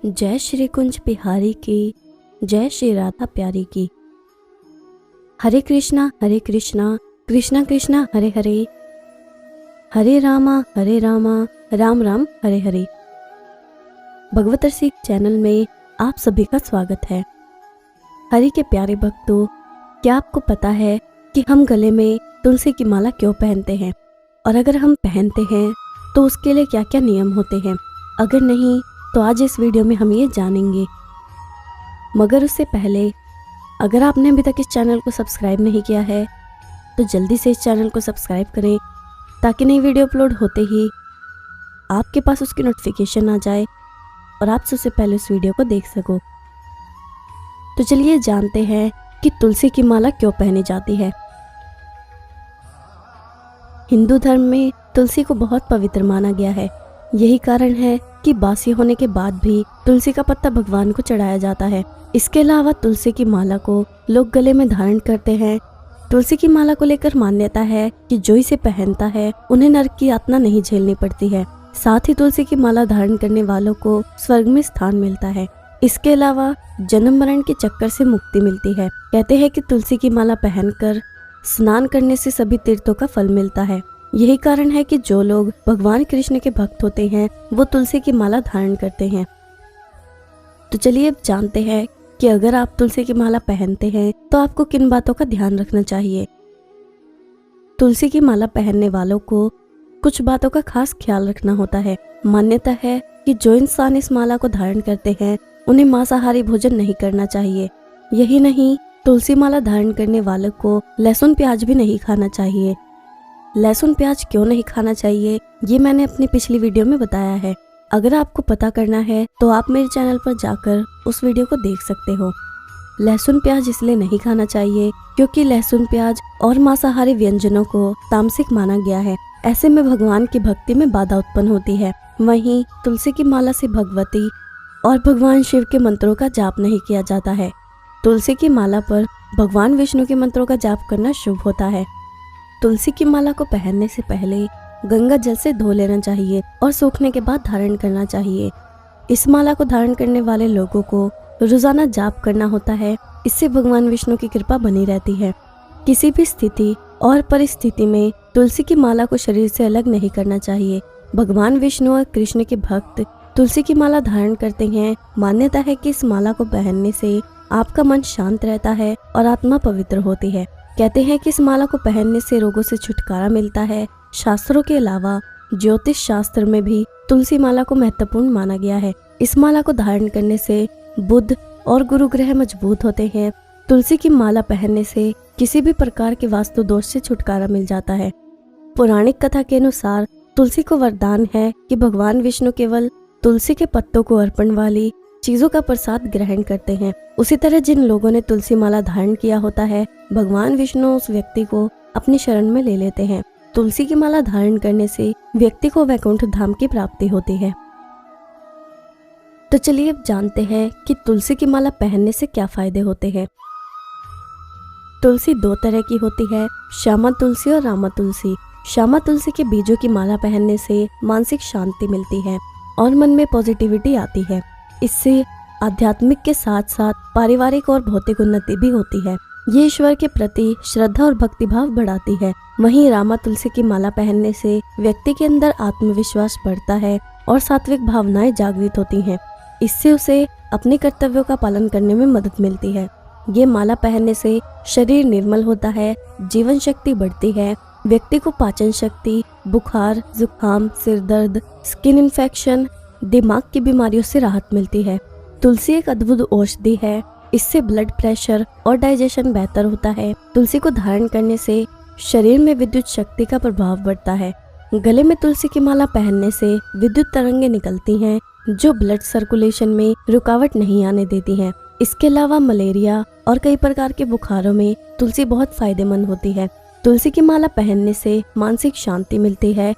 जय श्री कुंज बिहारी की, जय श्री राधा प्यारी की। हरे कृष्णा कृष्णा कृष्णा हरे हरे, हरे रामा राम राम हरे हरे। भगवत रसिक चैनल में आप सभी का स्वागत है। हरि के प्यारे भक्तों, क्या आपको पता है कि हम गले में तुलसी की माला क्यों पहनते हैं, और अगर हम पहनते हैं तो उसके लिए क्या क्या नियम होते हैं? अगर नहीं तो आज इस वीडियो में हम ये जानेंगे। मगर उससे पहले अगर आपने अभी तक इस चैनल को सब्सक्राइब नहीं किया है तो जल्दी से इस चैनल को सब्सक्राइब करें, ताकि नई वीडियो अपलोड होते ही आपके पास उसकी नोटिफिकेशन आ जाए और आप सबसे पहले उस वीडियो को देख सको। तो चलिए जानते हैं कि तुलसी की माला क्यों पहनी जाती है। हिंदू धर्म में तुलसी को बहुत पवित्र माना गया है। यही कारण है कि बासी होने के बाद भी तुलसी का पत्ता भगवान को चढ़ाया जाता है। इसके अलावा तुलसी की माला को लोग गले में धारण करते हैं। तुलसी की माला को लेकर मान्यता है कि जो इसे पहनता है उन्हें नरक की यातना नहीं झेलनी पड़ती है। साथ ही तुलसी की माला धारण करने वालों को स्वर्ग में स्थान मिलता है। इसके अलावा जन्म मरण के चक्कर से मुक्ति मिलती है। कहते हैं कि तुलसी की माला पहनकर स्नान करने से सभी तीर्थों का फल मिलता है। यही कारण है कि जो लोग भगवान कृष्ण के भक्त होते हैं वो तुलसी की माला धारण करते हैं। तो चलिए अब जानते हैं कि अगर आप तुलसी की माला पहनते हैं तो आपको किन बातों का ध्यान रखना चाहिए। तुलसी की माला पहनने वालों को कुछ बातों का खास ख्याल रखना होता है। मान्यता है कि जो इंसान इस माला को धारण करते हैं उन्हें मांसाहारी भोजन नहीं करना चाहिए। यही नहीं, तुलसी माला धारण करने वालों को लहसुन प्याज भी नहीं खाना चाहिए। लहसुन प्याज क्यों नहीं खाना चाहिए ये मैंने अपनी पिछली वीडियो में बताया है। अगर आपको पता करना है तो आप मेरे चैनल पर जाकर उस वीडियो को देख सकते हो। लहसुन प्याज इसलिए नहीं खाना चाहिए क्योंकि लहसुन प्याज और मांसाहारी व्यंजनों को तामसिक माना गया है। ऐसे में भगवान की भक्ति में बाधा उत्पन्न होती है। वहीं तुलसी की माला से भगवती और भगवान शिव के मंत्रों का जाप नहीं किया जाता है। तुलसी की माला पर भगवान विष्णु के मंत्रों का जाप करना शुभ होता है। तुलसी की माला को पहनने से पहले गंगा जल से धो लेना चाहिए और सूखने के बाद धारण करना चाहिए। इस माला को धारण करने वाले लोगों को रोजाना जाप करना होता है। इससे भगवान विष्णु की कृपा बनी रहती है। किसी भी स्थिति और परिस्थिति में तुलसी की माला को शरीर से अलग नहीं करना चाहिए। भगवान विष्णु और कृष्ण के भक्त तुलसी की माला धारण करते हैं। मान्यता है कि इस माला को पहनने से आपका मन शांत रहता है और आत्मा पवित्र होती है। कहते हैं कि इस माला को पहनने से रोगों से छुटकारा मिलता है। शास्त्रों के अलावा ज्योतिष शास्त्र में भी तुलसी माला को महत्वपूर्ण माना गया है। इस माला को धारण करने से बुध और गुरु ग्रह मजबूत होते हैं। तुलसी की माला पहनने से किसी भी प्रकार के वास्तु दोष से छुटकारा मिल जाता है। पौराणिक कथा के अनुसार तुलसी को वरदान है कि भगवान विष्णु केवल तुलसी के पत्तों को अर्पण वाली चीजों का प्रसाद ग्रहण करते हैं। उसी तरह जिन लोगों ने तुलसी माला धारण किया होता है, भगवान विष्णु उस व्यक्ति को अपनी शरण में ले लेते हैं। तुलसी की माला धारण करने से व्यक्ति को वैकुंठ धाम की प्राप्ति होती है। तो चलिए अब जानते हैं कि तुलसी की माला पहनने से क्या फायदे होते हैं। तुलसी दो तरह की होती है, श्यामा तुलसी और रामा तुलसी। श्यामा तुलसी के बीजों की माला पहनने से मानसिक शांति मिलती है और मन में पॉजिटिविटी आती है। इससे आध्यात्मिक के साथ साथ पारिवारिक और भौतिक उन्नति भी होती है। ये ईश्वर के प्रति श्रद्धा और भक्तिभाव बढ़ाती है। वहीं रामा तुलसी की माला पहनने से व्यक्ति के अंदर आत्मविश्वास बढ़ता है और सात्विक भावनाएं जागृत होती हैं। इससे उसे अपने कर्तव्यों का पालन करने में मदद मिलती है। ये माला पहनने से शरीर निर्मल होता है, जीवन शक्ति बढ़ती है, व्यक्ति को पाचन शक्ति, बुखार, जुकाम, सिर दर्द, स्किन इन्फेक्शन, दिमाग की बीमारियों से राहत मिलती है। तुलसी एक अद्भुत औषधि है। इससे ब्लड प्रेशर और डाइजेशन बेहतर होता है। तुलसी को धारण करने से शरीर में विद्युत शक्ति का प्रभाव बढ़ता है। गले में तुलसी की माला पहनने से विद्युत तरंगें निकलती हैं जो ब्लड सर्कुलेशन में रुकावट नहीं आने देती हैं। इसके अलावा मलेरिया और कई प्रकार के बुखारों में तुलसी बहुत फायदेमंद होती है। तुलसी की माला पहनने से मानसिक शांति मिलती है।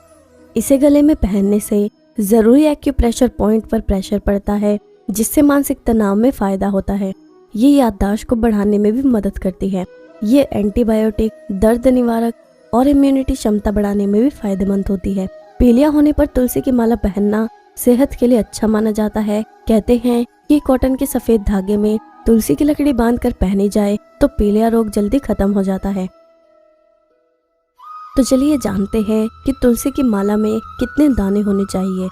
इसे गले में पहनने से जरूरी एक्यूप्रेशर पॉइंट पर प्रेशर पड़ता है, जिससे मानसिक तनाव में फायदा होता है। ये याददाश्त को बढ़ाने में भी मदद करती है। ये एंटीबायोटिक, दर्द निवारक और इम्यूनिटी क्षमता बढ़ाने में भी फायदेमंद होती है। पीलिया होने पर तुलसी की माला पहनना सेहत के लिए अच्छा माना जाता है। कहते हैं कि कॉटन के सफेद धागे में तुलसी की लकड़ी बांधकर पहनी जाए तो पीलिया रोग जल्दी खत्म हो जाता है। तो चलिए जानते हैं कि तुलसी की माला में कितने दाने होने चाहिए।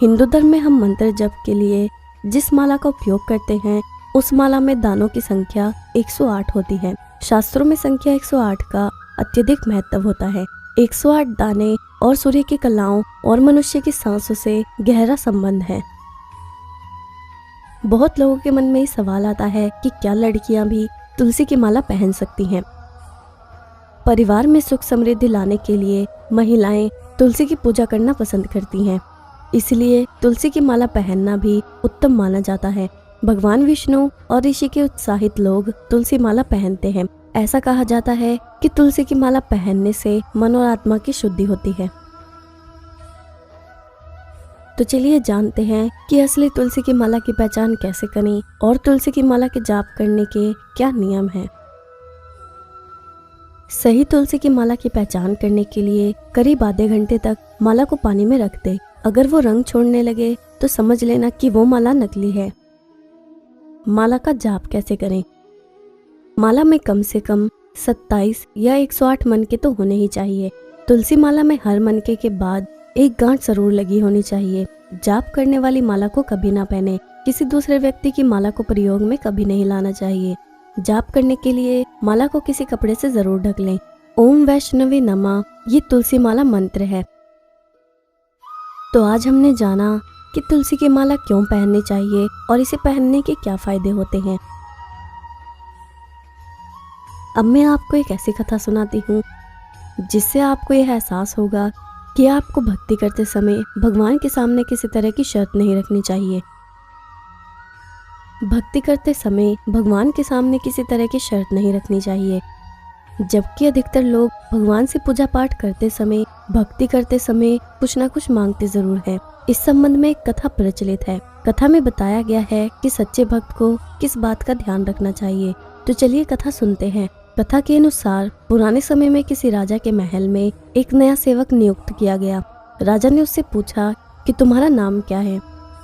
हिंदू धर्म में हम मंत्र जप के लिए जिस माला का उपयोग करते हैं उस माला में दानों की संख्या 108 होती है। शास्त्रों में संख्या 108 का अत्यधिक महत्व होता है। 108 दाने और सूर्य की कलाओं और मनुष्य की सांसों से गहरा संबंध है। बहुत लोगों के मन में ये सवाल आता है कि क्या लड़कियां भी तुलसी की माला पहन सकती हैं? परिवार में सुख समृद्धि लाने के लिए महिलाएं तुलसी की पूजा करना पसंद करती हैं, इसलिए तुलसी की माला पहनना भी उत्तम माना जाता है। भगवान विष्णु और ऋषि के उत्साहित लोग तुलसी माला पहनते हैं। ऐसा कहा जाता है कि तुलसी की माला पहनने से मन और आत्मा की शुद्धि होती है। तो चलिए जानते हैं कि असली तुलसी की माला की पहचान कैसे करें और तुलसी की माला के जाप करने के क्या नियम हैं। सही तुलसी की माला की पहचान करने के लिए करीब आधे घंटे तक माला को पानी में रख दे। अगर वो रंग छोड़ने लगे तो समझ लेना कि वो माला नकली है। माला का जाप कैसे करें? माला में कम से कम 27 या 108 मनके तो होने ही चाहिए। तुलसी माला में हर मनके के बाद एक गांठ जरूर लगी होनी चाहिए। जाप करने वाली माला को कभी ना पहने। किसी दूसरे व्यक्ति की माला को प्रयोग में कभी नहीं लाना चाहिए। जाप करने के लिए माला को किसी कपड़े से जरूर ढक लें। ओम वैष्णवी नमः ये तुलसी माला मंत्र है। तो आज हमने जाना कि तुलसी की माला क्यों पहननी चाहिए और इसे पहनने के क्या फायदे होते हैं। अब मैं आपको एक ऐसी कथा सुनाती हूँ जिससे आपको यह एहसास होगा कि आपको भक्ति करते समय भगवान के सामने किसी तरह की शर्त नहीं रखनी चाहिए। भक्ति करते समय भगवान के सामने किसी तरह की शर्त नहीं रखनी चाहिए, जबकि अधिकतर लोग भगवान से पूजा पाठ करते समय, भक्ति करते समय कुछ ना कुछ मांगते जरूर हैं। इस संबंध में एक कथा प्रचलित है। कथा में बताया गया है कि सच्चे भक्त को किस बात का ध्यान रखना चाहिए। तो चलिए कथा सुनते हैं। कथा के अनुसार पुराने समय में किसी राजा के महल में एक नया सेवक नियुक्त किया गया। राजा ने उससे पूछा कि तुम्हारा नाम क्या है?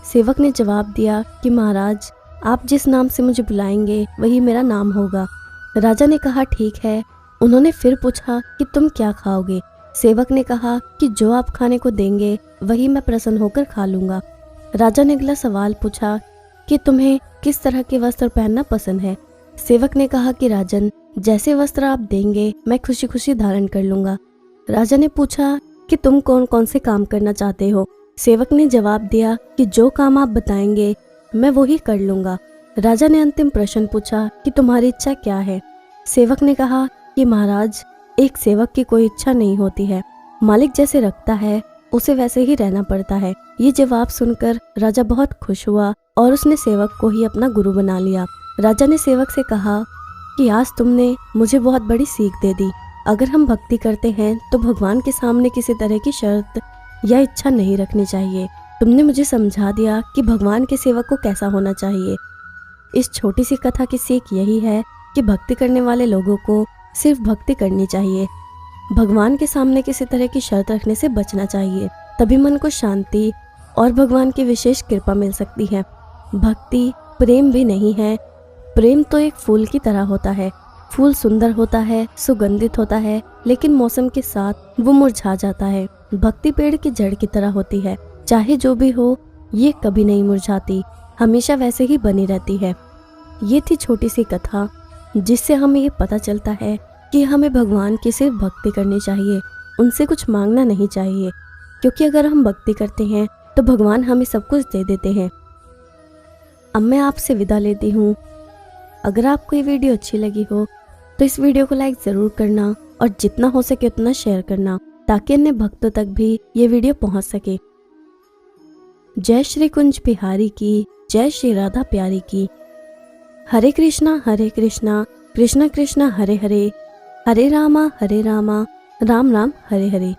सेवक ने जवाब दिया कि महाराज, आप जिस नाम से मुझे बुलाएंगे वही मेरा नाम होगा। राजा ने कहा ठीक है। उन्होंने फिर पूछा कि तुम क्या खाओगे? सेवक ने कहा कि जो आप खाने को देंगे वही मैं प्रसन्न होकर खा लूंगा। राजा ने अगला सवाल पूछा कि तुम्हें किस तरह के वस्त्र पहनना पसंद है? सेवक ने कहा कि राजन, जैसे वस्त्र आप देंगे मैं खुशी खुशी धारण कर लूंगा। राजा ने पूछा कि तुम कौन कौन से काम करना चाहते हो? सेवक ने जवाब दिया कि जो काम आप बताएंगे मैं वही कर लूंगा। राजा ने अंतिम प्रश्न पूछा कि तुम्हारी इच्छा क्या है? सेवक ने कहा कि महाराज, एक सेवक की कोई इच्छा नहीं होती है, मालिक जैसे रखता है उसे वैसे ही रहना पड़ता है। ये जवाब सुनकर राजा बहुत खुश हुआ और उसने सेवक को ही अपना गुरु बना लिया। राजा ने सेवक से कहा कि आज तुमने मुझे बहुत बड़ी सीख दे दी। अगर हम भक्ति करते हैं तो भगवान के सामने किसी तरह की शर्त या इच्छा नहीं रखनी चाहिए। तुमने मुझे समझा दिया कि भगवान के सेवक को कैसा होना चाहिए। इस छोटी सी कथा की सीख यही है कि भक्ति करने वाले लोगों को सिर्फ भक्ति करनी चाहिए। भगवान के सामने किसी तरह की शर्त रखने से बचना चाहिए, तभी मन को शांति और भगवान की विशेष कृपा मिल सकती है। भक्ति प्रेम भी नहीं है। प्रेम तो एक फूल की तरह होता है। फूल सुंदर होता है, सुगंधित होता है, लेकिन मौसम के साथ वो मुरझा जाता है। भक्ति पेड़ की जड़ की तरह होती है, चाहे जो भी हो ये कभी नहीं मुरझाती, हमेशा वैसे ही बनी रहती है। ये थी छोटी सी कथा जिससे हमें ये पता चलता है कि हमें भगवान की सिर्फ भक्ति करनी चाहिए, उनसे कुछ मांगना नहीं चाहिए, क्योंकि अगर हम भक्ति करते हैं तो भगवान हमें सब कुछ दे देते हैं। अब मैं आपसे विदा लेती हूँ। अगर आपको ये वीडियो अच्छी लगी हो तो इस वीडियो को लाइक ज़रूर करना और जितना हो सके उतना शेयर करना, ताकि अन्य भक्तों तक भी ये वीडियो पहुँच सके। जय श्री कुंज बिहारी की, जय श्री राधा प्यारी की। हरे कृष्णा कृष्णा कृष्णा हरे हरे, हरे रामा राम राम हरे हरे।